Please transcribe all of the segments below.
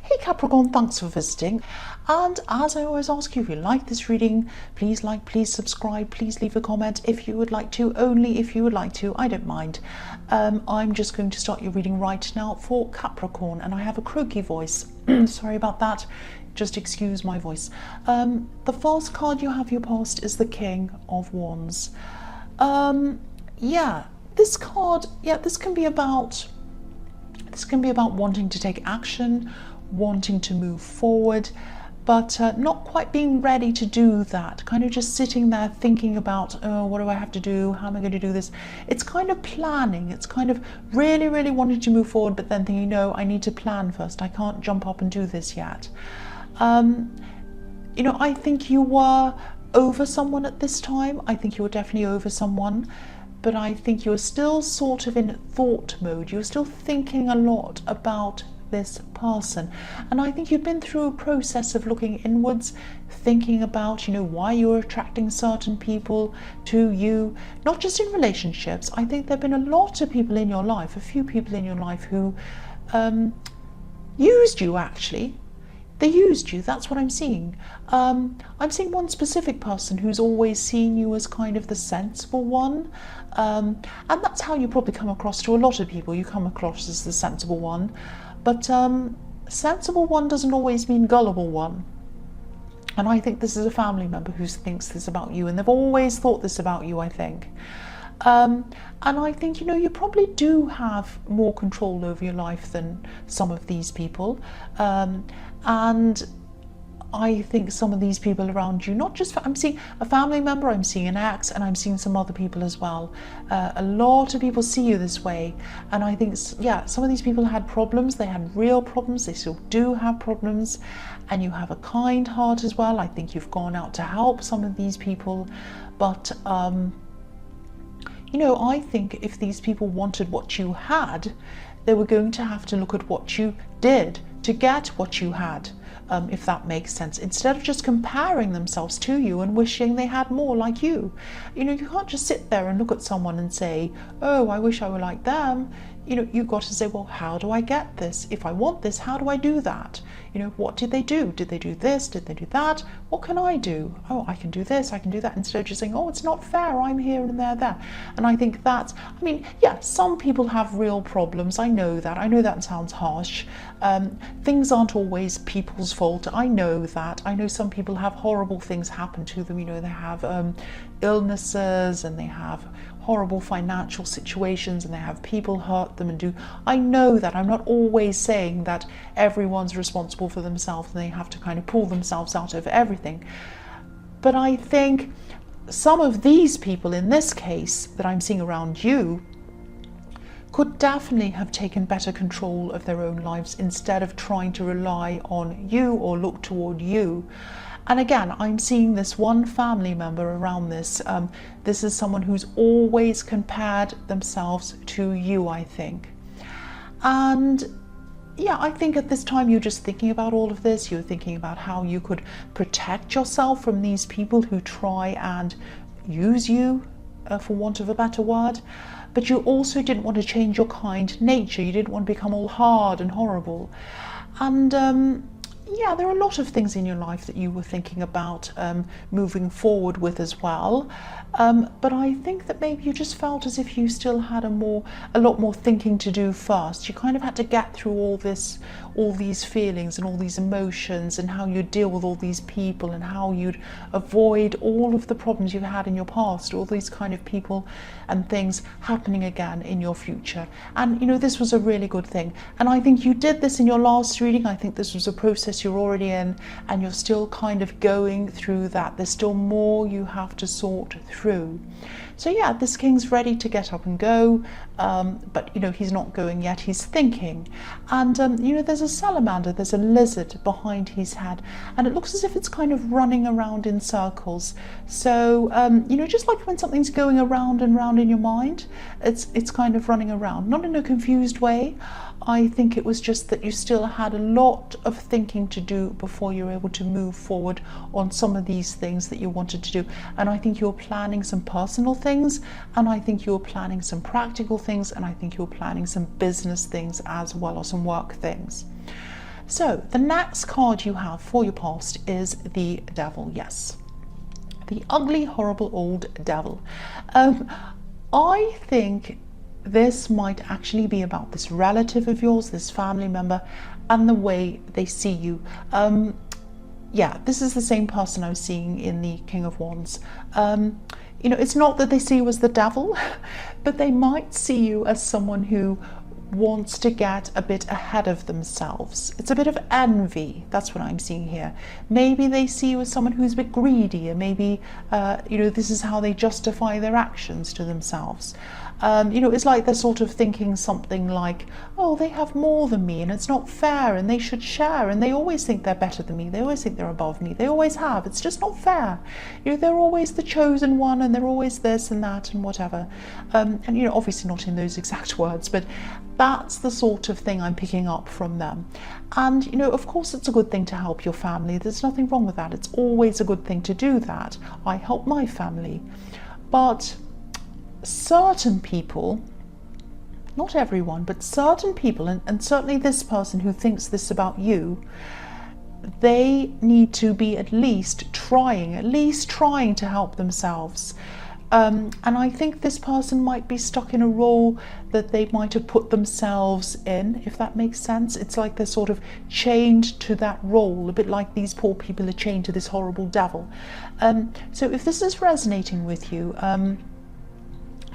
Hey Capricorn, thanks for visiting. And as I always ask you, if you like this reading, please like, please subscribe, please leave a comment if you would like to, only if you would like to, I don't mind. I'm just going to start your reading right now for Capricorn, and I have a croaky voice. Sorry about that, just excuse my voice. The first card you have your post is the King of Wands. This card, this can be about wanting to take action, wanting to move forward, but not quite being ready to do that, kind of just sitting there thinking about, oh, what do I have to do, how am I going to do this? It's kind of planning, it's kind of really wanting to move forward, but then thinking, no, I need to plan first, I can't jump up and do this yet. I think you were over someone at this time. I think you were definitely over someone, but I think you're still sort of in thought mode. You're still thinking a lot about this person. And I think you've been through a process of looking inwards, thinking about, why you're attracting certain people to you, not just in relationships. I think there have been a lot of people in your life, a few people in your life who used you, actually. They used you, that's what I'm seeing. I'm seeing one specific person who's always seen you as kind of the sensible one. And that's how you probably come across to a lot of people. You come across as the sensible one. But sensible one doesn't always mean gullible one. And I think this is a family member who thinks this about you. And they've always thought this about you, I think. And I think, you probably do have more control over your life than some of these people. And I think some of these people around you, not just, I'm seeing a family member, I'm seeing an ex, and I'm seeing some other people as well. A lot of people see you this way. And I think, some of these people had problems. They had real problems. They still do have problems. And you have a kind heart as well. I think you've gone out to help some of these people. But, I think if these people wanted what you had, they were going to have to look at what you did to get what you had, if that makes sense, instead of just comparing themselves to you and wishing they had more like you. You can't just sit there and look at someone and say, oh, I wish I were like them. You've got to say, well, how do I get this? If I want this, how do I do that? What did they do? Did they do this? Did they do that? What can I do? Oh, I can do this, I can do that, instead of just saying, oh, it's not fair, I'm here and they're there. And I think that's, some people have real problems. I know that sounds harsh. Things aren't always people's fault. I know that. I know some people have horrible things happen to them. They have illnesses, and they have horrible financial situations, and they have people hurt them I know that. I'm not always saying that everyone's responsible for themselves and they have to kind of pull themselves out of everything. But I think some of these people in this case that I'm seeing around you could definitely have taken better control of their own lives instead of trying to rely on you or look toward you. And again, I'm seeing this one family member around this. This is someone who's always compared themselves to you, I think. And I think at this time you're just thinking about all of this. You're thinking about how you could protect yourself from these people who try and use you, for want of a better word. But you also didn't want to change your kind nature. You didn't want to become all hard and horrible. And there are a lot of things in your life that you were thinking about moving forward with as well. But I think that maybe you just felt as if you still had a lot more thinking to do first. You kind of had to get through all these feelings and all these emotions, and how you deal with all these people, and how you'd avoid all of the problems you've had in your past, all these kind of people and things happening again in your future. And this was a really good thing. And I think you did this in your last reading. I think this was a process you're already in, and you're still kind of going through that. There's still more you have to sort through. So this king's ready to get up and go, but he's not going yet. He's thinking. And there's a salamander, there's a lizard behind his head, and it looks as if it's kind of running around in circles. So just like when something's going around and round in your mind, it's kind of running around, not in a confused way. I think it was just that you still had a lot of thinking to do before you were able to move forward on some of these things that you wanted to do. And I think you're planning some personal things, and I think you're planning some practical things, and I think you're planning some business things as well, or some work things. So the next card you have for your past is the devil. Yes, the ugly, horrible old devil. I think this might actually be about this relative of yours, this family member, and the way they see you. Yeah, this is the same person I was seeing in the King of Wands. You know, it's not that they see you as the devil, but they might see you as someone who wants to get a bit ahead of themselves. It's a bit of envy. That's what I'm seeing here. Maybe they see you as someone who's a bit greedy, and maybe, you know, this is how they justify their actions to themselves. You know, it's like they're sort of thinking something like, oh, they have more than me and it's not fair and they should share, and they always think they're better than me, they always think they're above me, they always have, it's just not fair. You know, they're always the chosen one and they're always this and that and whatever. And, you know, obviously not in those exact words, but that's the sort of thing I'm picking up from them. And, you know, of course it's a good thing to help your family. There's nothing wrong with that. It's always a good thing to do that. I help my family. But certain people, not everyone, but certain people, and certainly this person who thinks this about you, they need to be at least trying to help themselves. And I think this person might be stuck in a role that they might have put themselves in, if that makes sense. It's like they're sort of chained to that role, a bit like these poor people are chained to this horrible devil. So if this is resonating with you,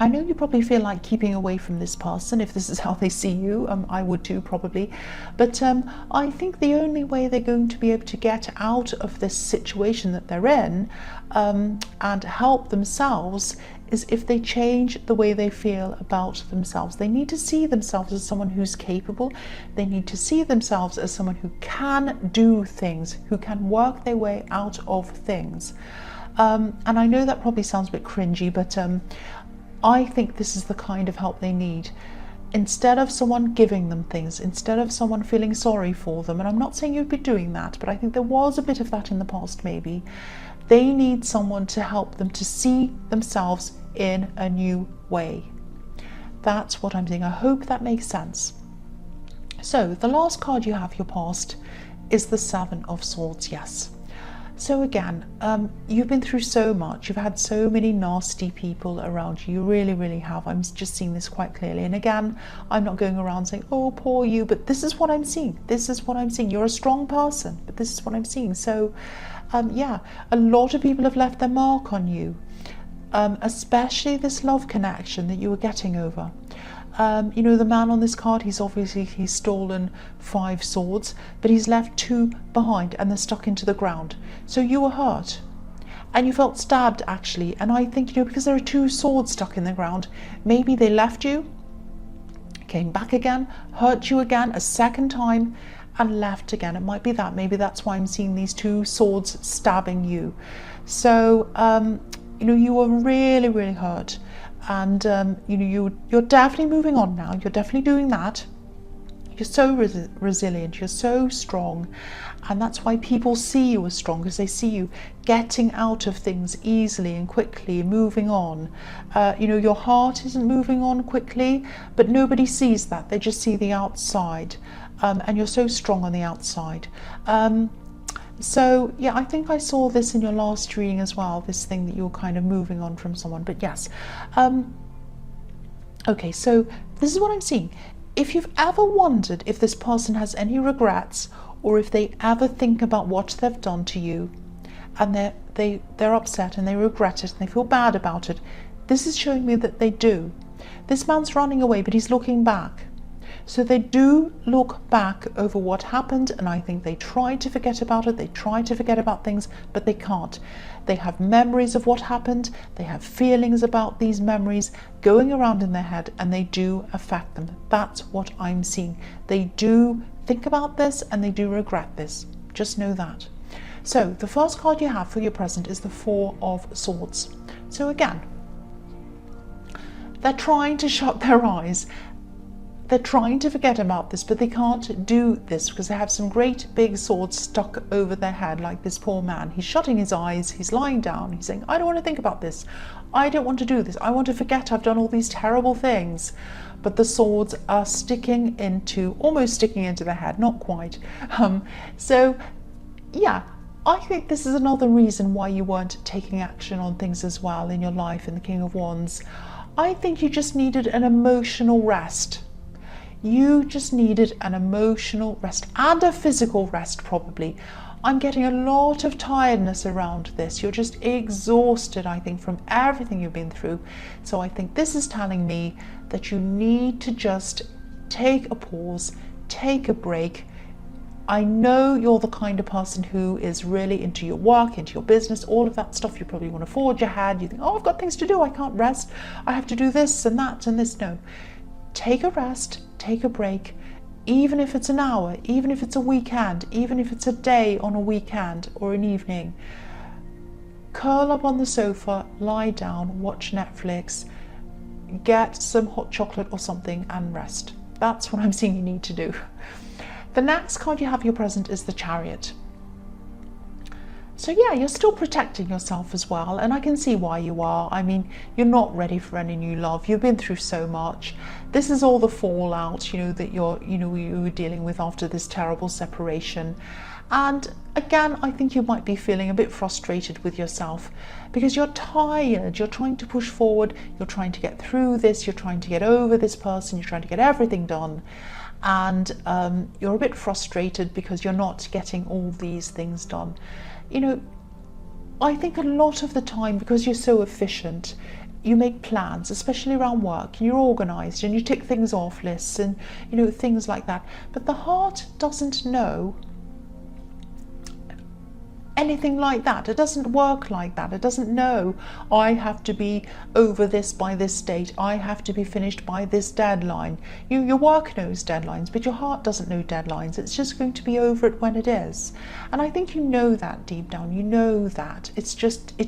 I know you probably feel like keeping away from this person if this is how they see you. I would too, probably. But I think the only way they're going to be able to get out of this situation that they're in and help themselves is if they change the way they feel about themselves. They need to see themselves as someone who's capable. They need to see themselves as someone who can do things, who can work their way out of things. And I know that probably sounds a bit cringy, but I think this is the kind of help they need. Instead of someone giving them things, instead of someone feeling sorry for them, and I'm not saying you'd be doing that, but I think there was a bit of that in the past maybe, they need someone to help them to see themselves in a new way. That's what I'm saying. I hope that makes sense. So the last card you have, your past, is the Seven of Swords. Yes. So again, you've been through so much. You've had so many nasty people around you. You really, really have. I'm just seeing this quite clearly. And again, I'm not going around saying, oh, poor you, but this is what I'm seeing. This is what I'm seeing. You're a strong person, but this is what I'm seeing. So yeah, a lot of people have left their mark on you, especially this love connection that you were getting over. You know, the man on this card, he's stolen 5 swords, but he's left 2 behind and they're stuck into the ground. So you were hurt and you felt stabbed actually. And I think, you know, because there are 2 swords stuck in the ground, maybe they left you, came back again, hurt you again a second time and left again. It might be that. Maybe that's why I'm seeing these 2 swords stabbing you. So, you know, you were really, really hurt. And you know, you're definitely moving on now. You're definitely doing that. You're so resilient. You're so strong, and that's why people see you as strong, because they see you getting out of things easily and quickly, moving on. You know, your heart isn't moving on quickly, but nobody sees that. They just see the outside, and you're so strong on the outside. So yeah, I think I saw this in your last reading as well, this thing that you're kind of moving on from someone. But yes, okay, so this is what I'm seeing. If you've ever wondered if this person has any regrets, or if they ever think about what they've done to you and they're upset and they regret it and they feel bad about it, this is showing me that they do. This man's running away, but he's looking back. So they do look back over what happened, and I think they try to forget about it. They try to forget about things, but they can't. They have memories of what happened. They have feelings about these memories going around in their head, and they do affect them. That's what I'm seeing. They do think about this and they do regret this. Just know that. So the first card you have for your present is the Four of Swords. So again, they're trying to shut their eyes. they're trying to forget about this, but they can't do this because they have some great big swords stuck over their head, like this poor man. He's shutting his eyes, he's lying down, he's saying, I don't want to think about this. I don't want to do this. I want to forget I've done all these terrible things. But the swords are almost sticking into the head, not quite. So yeah, I think this is another reason why you weren't taking action on things as well in your life in the King of Wands. I think you just needed an emotional rest. You just needed an emotional rest and a physical rest probably. I'm getting a lot of tiredness around this. You're just exhausted, I think, from everything you've been through. So I think this is telling me that you need to just take a pause, take a break. I know you're the kind of person who is really into your work, into your business, all of that stuff. You probably want to forge ahead. You think, oh, I've got things to do. I can't rest. I have to do this and that and this. No, take a rest, take a break. Even if it's an hour, even if it's a weekend, even if it's a day on a weekend or an evening, curl up on the sofa, lie down, watch Netflix, get some hot chocolate or something and rest. That's what I'm seeing you need to do. The next card you have your present is the Chariot. So yeah, you're still protecting yourself as well, and I can see why you are. I mean, you're not ready for any new love. You've been through so much. This is all the fallout, that you were dealing with after this terrible separation. And again, I think you might be feeling a bit frustrated with yourself because you're tired. You're trying to push forward. You're trying to get through this. You're trying to get over this person. You're trying to get everything done. And you're a bit frustrated because you're not getting all these things done. I think a lot of the time, because you're so efficient, you make plans, especially around work, and you're organized and you tick things off lists and things like that. But the heart doesn't know anything like that. It doesn't work like that. It doesn't know, I have to be over this by this date. I have to be finished by this deadline. Your work knows deadlines, but your heart doesn't know deadlines. It's just going to be over it when it is. And I think you know that deep down. You know that. It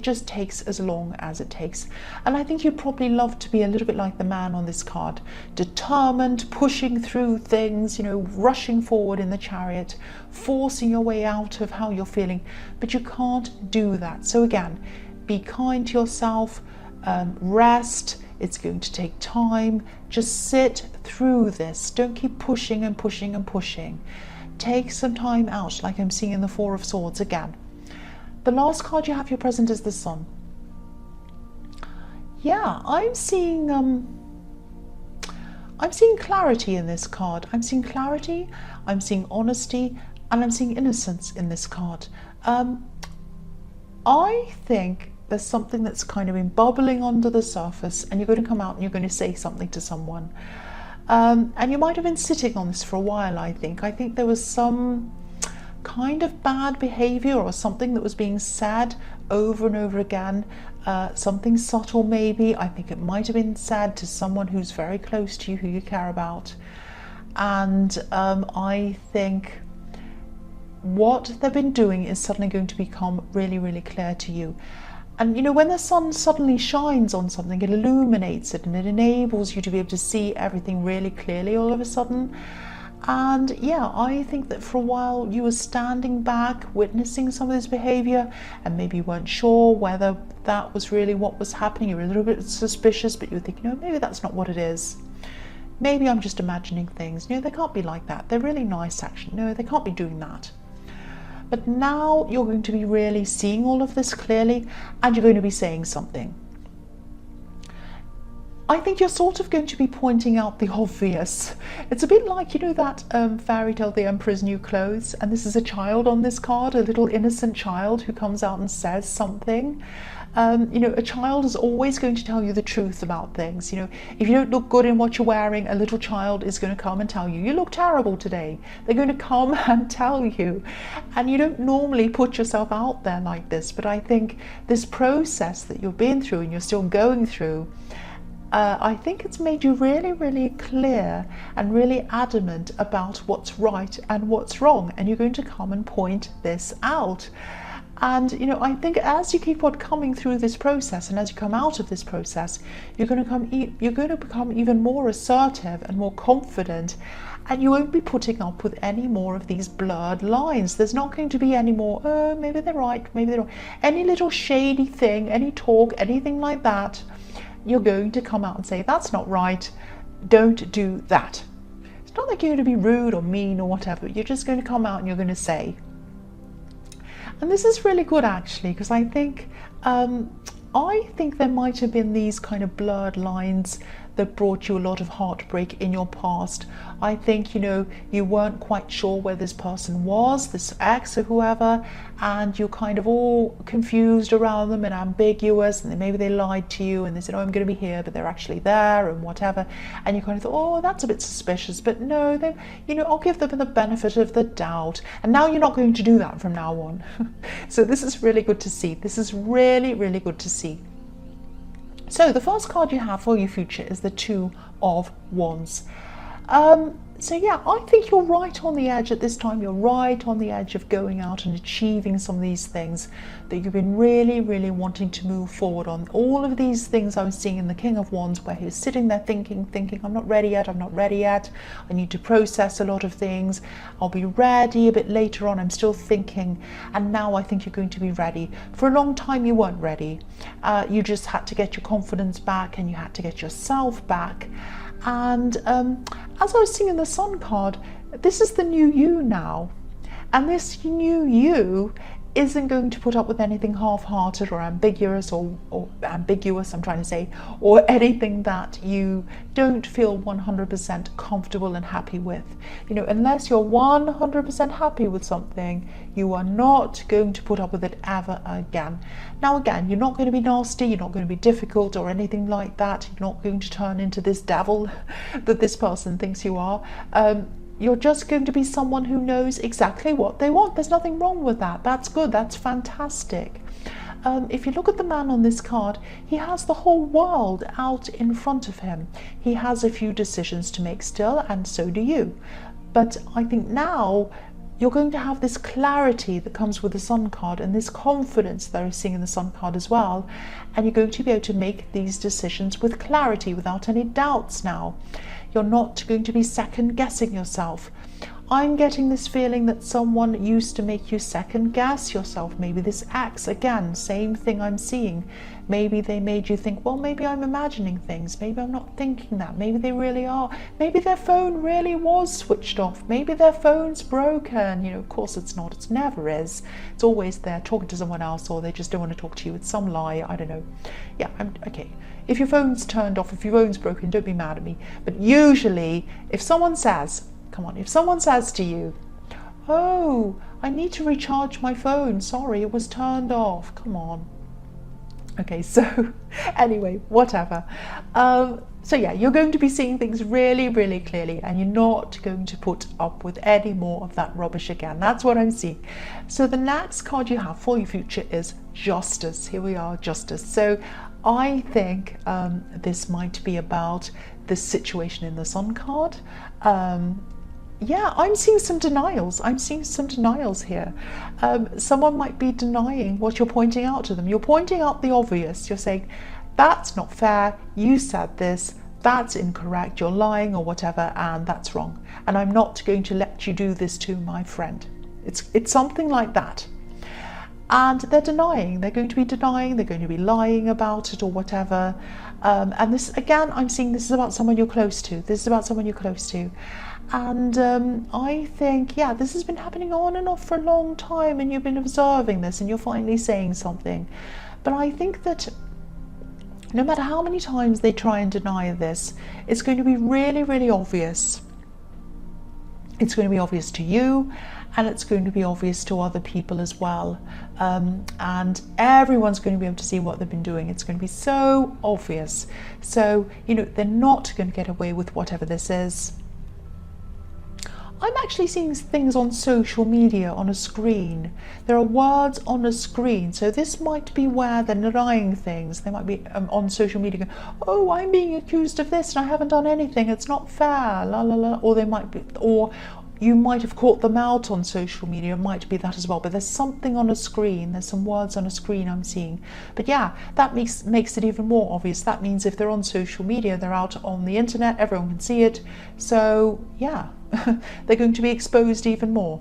just takes as long as it takes. And I think you'd probably love to be a little bit like the man on this card, determined, pushing through things, rushing forward in the Chariot, forcing your way out of how you're feeling. But you can't do that. So again, be kind to yourself, rest. It's going to take time. Just sit through this. Don't keep pushing and pushing and pushing. Take some time out, like I'm seeing in the Four of Swords again. The last card you have your present is the Sun. Yeah, I'm seeing clarity in this card. I'm seeing clarity, I'm seeing honesty, and I'm seeing innocence in this card. I think there's something that's kind of been bubbling under the surface, and you're going to come out and you're going to say something to someone. And you might have been sitting on this for a while, I think. I think there was some kind of bad behavior or something that was being said over and over again. Something subtle maybe. I think it might have been said to someone who's very close to you, who you care about. And I think what they've been doing is suddenly going to become really, really clear to you. And when the sun suddenly shines on something, it illuminates it and it enables you to be able to see everything really clearly all of a sudden. And yeah, I think that for a while you were standing back, witnessing some of this behavior, and maybe you weren't sure whether that was really what was happening. You were a little bit suspicious, but you were thinking, maybe that's not what it is. Maybe I'm just imagining things. They can't be like that. They're really nice, actually. No, they can't be doing that. But now you're going to be really seeing all of this clearly, and you're going to be saying something. I think you're sort of going to be pointing out the obvious. It's a bit like, that fairy tale, The Emperor's New Clothes, and this is a child on this card, a little innocent child who comes out and says something. A child is always going to tell you the truth about things. If you don't look good in what you're wearing, a little child is going to come and tell you, you look terrible today. They're going to come and tell you. And you don't normally put yourself out there like this, but I think this process that you've been through and you're still going through, I think it's made you really, really clear and really adamant about what's right and what's wrong. And you're going to come and point this out. And I think as you keep on coming through this process, and as you come out of this process, you're going to become even more assertive and more confident, and you won't be putting up with any more of these blurred lines. There's not going to be any more, oh, maybe they're right, maybe they're wrong. Any little shady thing, any talk, anything like that, you're going to come out and say, that's not right, don't do that. It's not like you're going to be rude or mean or whatever. You're just going to come out and you're going to say. And this is really good, actually, because I think there might have been these kind of blurred lines that brought you a lot of heartbreak in your past. I think, you weren't quite sure where this person was, this ex or whoever, and you're kind of all confused around them and ambiguous, and then maybe they lied to you and they said, oh, I'm going to be here, but they're actually there and whatever. And you kind of thought, oh, that's a bit suspicious, but no, I'll give them the benefit of the doubt. And now you're not going to do that from now on. So this is really good to see. This is really, really good to see. So the first card you have for your future is the Two of Wands. So yeah, I think you're right on the edge at this time. You're right on the edge of going out and achieving some of these things that you've been really, really wanting to move forward on. All of these things I was seeing in the King of Wands, where he was sitting there thinking, I'm not ready yet, I need to process a lot of things. I'll be ready a bit later on, I'm still thinking. And now I think you're going to be ready. For a long time you weren't ready. You just had to get your confidence back, and you had to get yourself back. And as I was seeing in the Sun card, this is the new you now. And this new you isn't going to put up with anything half-hearted or ambiguous or ambiguous, I'm trying to say, or anything that you don't feel 100% comfortable and happy with. Unless you're 100% happy with something, you are not going to put up with it ever again. Now again, you're not going to be nasty, you're not going to be difficult or anything like that. You're not going to turn into this devil that this person thinks you are. You're just going to be someone who knows exactly what they want. There's nothing wrong with that. That's good. That's fantastic. If you look at the man on this card, he has the whole world out in front of him. He has a few decisions to make still, and so do you. But I think now you're going to have this clarity that comes with the Sun card, and this confidence that I'm seeing in the Sun card as well. And you're going to be able to make these decisions with clarity, without any doubts now. You're not going to be second guessing yourself. I'm getting this feeling that someone used to make you second guess yourself. Maybe this ex, again, same thing I'm seeing. Maybe they made you think, well, maybe I'm imagining things. Maybe I'm not thinking that. Maybe they really are. Maybe their phone really was switched off. Maybe their phone's broken. Of course it's not. It never is. It's always there talking to someone else, or they just don't want to talk to you. It's some lie. I don't know. Yeah, okay. If your phone's turned off, if your phone's broken, don't be mad at me. But usually, if someone says, if someone says to you, oh, I need to recharge my phone. Sorry, it was turned off. Come on. Okay, so anyway, whatever. So yeah, you're going to be seeing things really, really clearly, and you're not going to put up with any more of that rubbish again. That's what I'm seeing. So the next card you have for your future is Justice. Here we are, Justice. So I think this might be about this situation in the Sun card. Yeah, I'm seeing some denials. I'm seeing some denials here. Someone might be denying what you're pointing out to them. You're pointing out the obvious. You're saying, that's not fair. You said this. That's incorrect. You're lying or whatever, and that's wrong. And I'm not going to let you do this to my friend. It's something like that. And they're denying. They're going to be denying. They're going to be lying about it or whatever. And this, again, I'm seeing this is about someone you're close to. This is about someone you're close to. And I think, yeah, this has been happening on and off for a long time, and you've been observing this, and you're finally saying something. But I think that no matter how many times they try and deny this, it's going to be really, really obvious. It's going to be obvious to you, and it's going to be obvious to other people as well. And everyone's going to be able to see what they've been doing. It's going to be so obvious. So, they're not going to get away with whatever this is. I'm actually seeing things on social media on a screen. There are words on a screen. So this might be where they're denying things. They might be on social media going, oh, I'm being accused of this and I haven't done anything. It's not fair, la la la. Or they might be, or You might have caught them out on social media, it might be that as well, but there's something on a screen, there's some words on a screen I'm seeing. But yeah, that makes it even more obvious. That means if they're on social media, they're out on the internet, everyone can see it. So yeah, they're going to be exposed even more.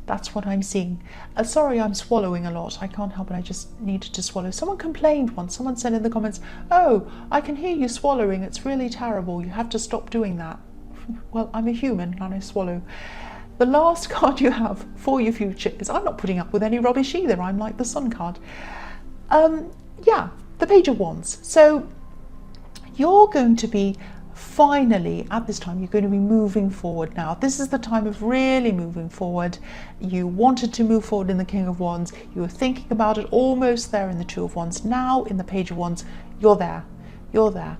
That's what I'm seeing. Sorry, I'm swallowing a lot. I can't help it. I just needed to swallow. Someone complained once. Someone said in the comments, "Oh, I can hear you swallowing. It's really terrible. You have to stop doing that." Well, I'm a human and I swallow. The last card you have for your future is, I'm not putting up with any rubbish either. I'm like the Sun card. Yeah, the Page of Wands. So you're going to be finally, at this time, you're going to be moving forward now. This is the time of really moving forward. You wanted to move forward in the King of Wands. You were thinking about it, almost there in the Two of Wands. Now in the Page of Wands, you're there. You're there.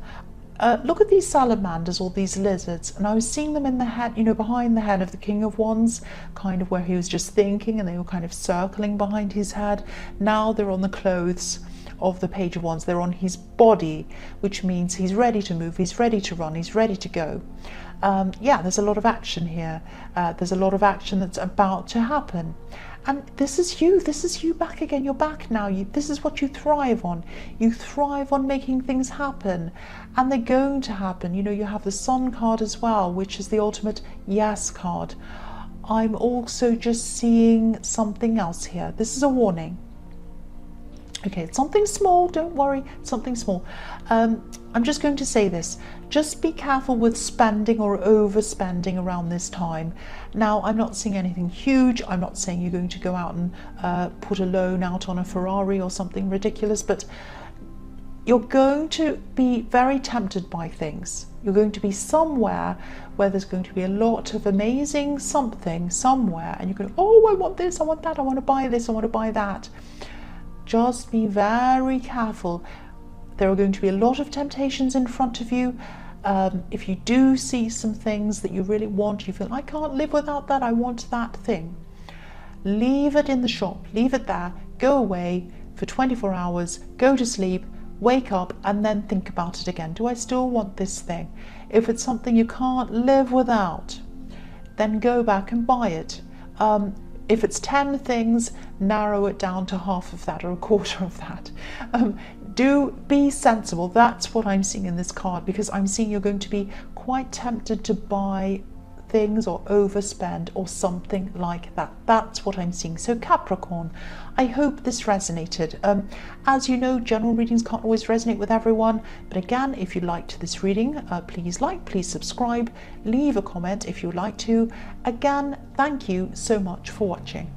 Look at these salamanders or these lizards, and I was seeing them in the head, you know, behind the head of the King of Wands, kind of where he was just thinking, and they were kind of circling behind his head. Now they're on the clothes of the Page of Wands. They're on his body, which means he's ready to move, he's ready to run, he's ready to go. Yeah, there's a lot of action here. There's a lot of action that's about to happen. And this is you back again. You're back now. This is what you thrive on. You thrive on making things happen, and they're going to happen. You know, you have the Sun card as well, which is the ultimate yes card. I'm also just seeing something else here. This is a warning. Okay, it's something small, don't worry, something small. I'm just going to say this. Just be careful with spending or overspending around this time. Now, I'm not seeing anything huge. I'm not saying you're going to go out and put a loan out on a Ferrari or something ridiculous, but you're going to be very tempted by things. You're going to be somewhere where there's going to be a lot of amazing something somewhere, and you're going, oh, I want this, I want that, I want to buy this, I want to buy that. Just be very careful. There are going to be a lot of temptations in front of you. If you do see some things that you really want, you feel, I can't live without that, I want that thing. Leave it in the shop, leave it there, go away for 24 hours, go to sleep, wake up, and then think about it again. Do I still want this thing? If it's something you can't live without, then go back and buy it. If it's 10 things, narrow it down to half of that or a quarter of that. Do be sensible. That's what I'm seeing in this card, because I'm seeing you're going to be quite tempted to buy things or overspend or something like that. That's what I'm seeing. So Capricorn, I hope this resonated. As you know, general readings can't always resonate with everyone, but again, if you liked this reading, please like, please subscribe, leave a comment if you'd like to. Again, thank you so much for watching.